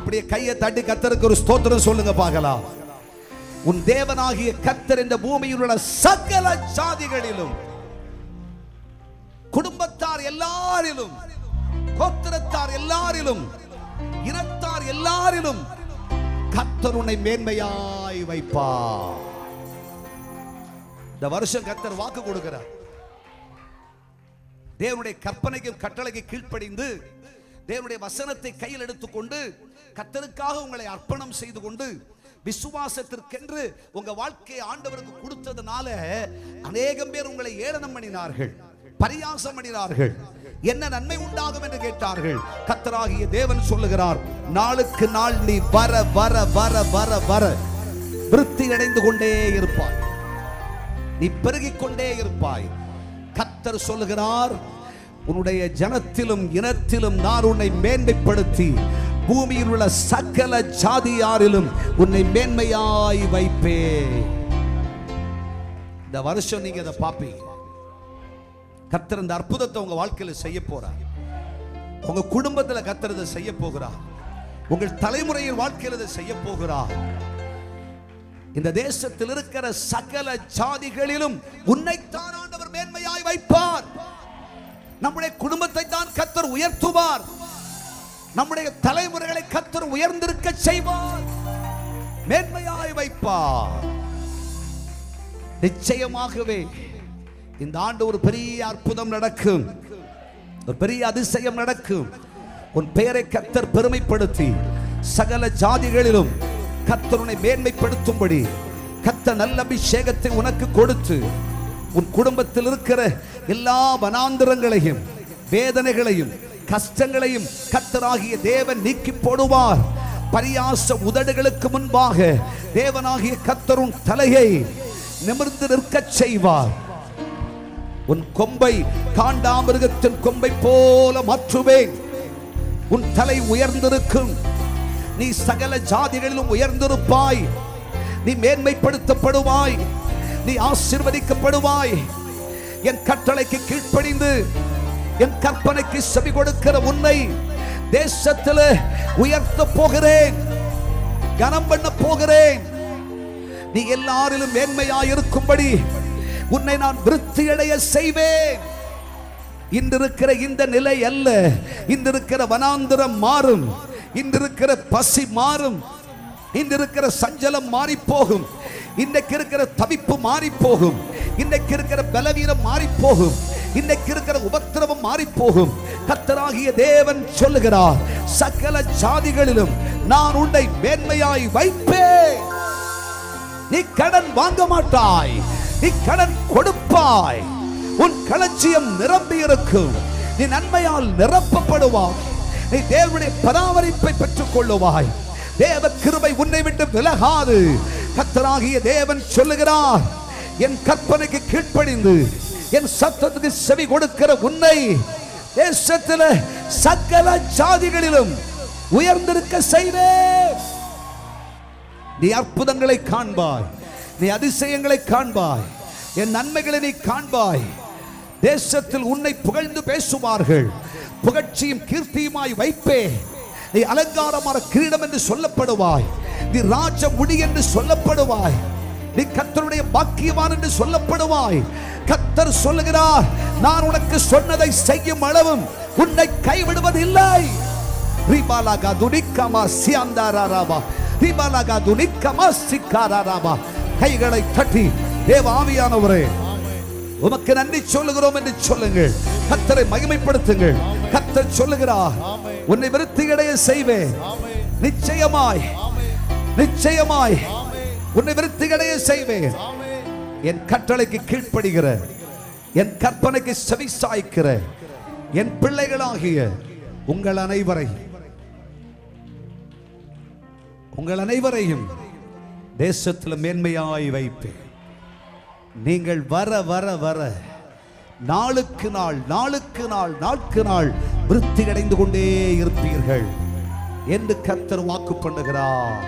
அப்படியே கையை தட்டி கர்த்தருக்கு ஒரு ஸ்தோத்திரம் சொல்லுங்க பார்க்கலாம். உன் தேவனாகிய கர்த்தர் இந்த பூமியில் உள்ள சகல ஜாதிகளிலும், குடும்பத்தார் எல்லாரிலும், கோத்திரத்தார் எல்லாரிலும், இனத்தார் எல்லாரிலும் கர்த்தர் உன்னை மேன்மையாய் வைப்பார். இந்த வருஷம் கர்த்தர் வாக்கு கொடுக்கிறார். தேவனுடைய கற்பனைக்கும் கட்டளைக்கு கீழ்ப்படிந்து தேவனுடைய வசனத்தை கையில் எடுத்துக்கொண்டு கர்த்தருக்காக உங்களை அர்ப்பணம் செய்து கொண்டு விசுவாசத்திற்கென்று உங்க வாழ்க்கையை ஆண்டவருக்கு கொடுத்ததுனால அநேகம் பேர் உங்களை ஏளனம் பண்ணினார்கள், பரியாசம் பண்ணினார்கள். என்ன நன்மை உண்டாகும் என்று கேட்டார்கள். கர்த்தராகிய தேவன் சொல்லுகிறார், நாளுக்கு நாள் நீ வர வர வர வர வர விருத்தி அடைந்து கொண்டே இருப்பாய், நீ பெருகிக் கொண்டே இருப்பாய். கர்த்தர் சொல்லுகிறார், உன்னுடைய ஜனத்திலும் இனத்திலும் நான் உன்னை மேன்மைப்படுத்தி பூமியில் உள்ள சகல ஜாதியாரிலும் உன்னை மேன்மையாய் வைப்பே. இந்த வருஷம் நீங்க அதை பார்ப்பீங்க. கர்த்தர் இந்த அற்புதத்தை உங்க வாழ்க்கையில செய்ய போறார். உங்க குடும்பத்தில் கர்த்தர் இதை செய்ய போகிறார். உங்கள் தலைமுறையின் வாழ்க்கையில் இதை செய்ய போகிறார். இந்த தேசத்தில் இருக்கிற சகல ஜாதிகளிலும் உன்னைத்தான் ஆண்டவர் மேன்மையாய் வைப்பார். நம்முடைய குடும்பத்தை தான் கர்த்தர் உயர்த்துவார். நம்முடைய தலைமுறைகளை கர்த்தர் உயர்ந்திருக்க செய்வார், மேன்மையாய் வைப்பார். நிச்சயமாகவே இந்த ஆண்டு ஒரு பெரிய அற்புதம் நடக்கும், ஒரு பெரிய அதிசயம் நடக்கும். உன் பெயரை கர்த்தர் பெருமைப்படுத்தி சகல ஜாதிகளிலும் கர்த்தர் உன்னை மேன்மைப்படுத்தும்படி கர்த்தர் நல்ல அபிஷேகத்தை உனக்கு கொடுத்து உன் குடும்பத்தில் இருக்கிற எல்லா வனாந்திரங்களையும் வேதனைகளையும் கஷ்டங்களையும் கர்த்தராகிய தேவன் நீக்கி போடுவார். பரியாச உதடுகளுக்கு முன்பாக தேவனாகிய கர்த்தர் உன் தலையை நிமிர்ந்து நிற்கச் செய்வார். உன் கொம்பை காண்டாமிருகத்தின் கொம்பை போல மாற்றுவேன். உன் தலை உயர்ந்திருக்கும். நீ சகல ஜாதிகளிலும் உயர்ந்திருப்பாய். நீ மேன்மைப்படுத்தப்படுவாய். நீ ஆசீர்வதிக்கப்படுவாய். என் கட்டளைக்கு கீழ்ப்படிந்து என் கற்பனைக்கு செவி கொடுக்கிற உன்னை தேசத்தில் உயர்த்த போகிறேன், கனம் பண்ண போகிறேன். நீ எல்லாரிலும் மேன்மையாயிருக்கும்படி உன்னை நான் விருத்தியடைய செய்வேன். இன்றிருக்கிற இந்த நிலை அல்ல, இன்றிருக்கிற வனாந்திரம் மாறும், இன்றிருக்கிற பசி மாறும், இன்றிருக்கிற சஞ்சலம் மாறி போகும், இன்னைக்கு இருக்கிற தவிப்பு மாறி போகும், இன்னைக்கு இருக்கிற பலவீனம் மாறி போகும், இன்னைக்கு இருக்கிற உபத்திரவம் மாறி போகும். கர்த்தராகிய தேவன் சொல்லுகிறார், சகல ஜாதிகளிலும் நான் உன்னை மேன்மையாய் வைப்பேன். நீ கடன் வாங்க மாட்டாய், நீ கடன் கொடுப்பாய். உன் களஞ்சியம் நிரம்பி இருக்கும். நீ நன்மையால் நிரப்பப்படுவாய். நீ தேவனுடைய பராமரிப்பை பெற்றுக் கொள்ளுவாய். தேவ கிருபை உன்னை விட்டு விலகாது. கர்த்தராகிய தேவன் சொல்லுகிறார், என் கற்பனைக்கு கீழ்ப்படிந்து என் சத்தத்துக்கு செவி கொடுக்கிற உன்னை தேசத்தில் சகல ஜாதிகளிலும் உயர்ந்திருக்க செய்வேன். நீ அற்புதங்களை காண்பாய், நீ அதிசயங்களை காண்பாய், என் நன்மைகளை நீ காண்பாய். தேசத்தில் உன்னை புகழ்ந்து பேசுவார்கள். புகழ்ச்சியும் கீர்த்தியுமாய் வைப்பே. நீ அலங்காரமான கிரீடம் என்று சொல்லப்படுவாய். நீ ராஜ முடி என்று சொல்லப்படுவாய். நீ கர்த்தருடைய பாக்கியவான் என்று சொல்லப்படுவாய். கர்த்தர் சொல்லுகிறார், நான் உனக்கு சொன்னதை செய்யும் அளவும் உன்னை கைவிடுவதில்லை. ரிபாலகா துனிக்கமா சியாந்தாராராபா, ரிபாலகா துனிக்கமா சிக்காராராபா. கைகளை தட்டி தேவ ஆவியானவரே உமக்கு நன்றி சொல்லுகிறோம் என்று சொல்லுங்கள். கர்த்தரை மகிமைப்படுத்துங்கள். கர்த்தர் சொல்லுகிறார், உன்னை விருத்தியடைய செய்வேன். நிச்சயமாய் நிச்சயமாய் உன்னை விருத்தியடைய செய்வேன். என் கட்டளைக்கு கீழ்ப்படுகிற, என் கற்பனைக்கு செவி சாய்க்கிற என் பிள்ளைகளாகிய உங்கள் அனைவரையும் தேசத்தில் மேன்மையாய் வைப்பேன். நீங்கள் வர வர வர நாளுக்கு நாள் நாளுக்கு நாள் நாளுக்கு நாள் விருத்தி அடைந்து கொண்டே இருப்பீர்கள் என்று கர்த்தர் வாக்கு பண்ணுகிறார்.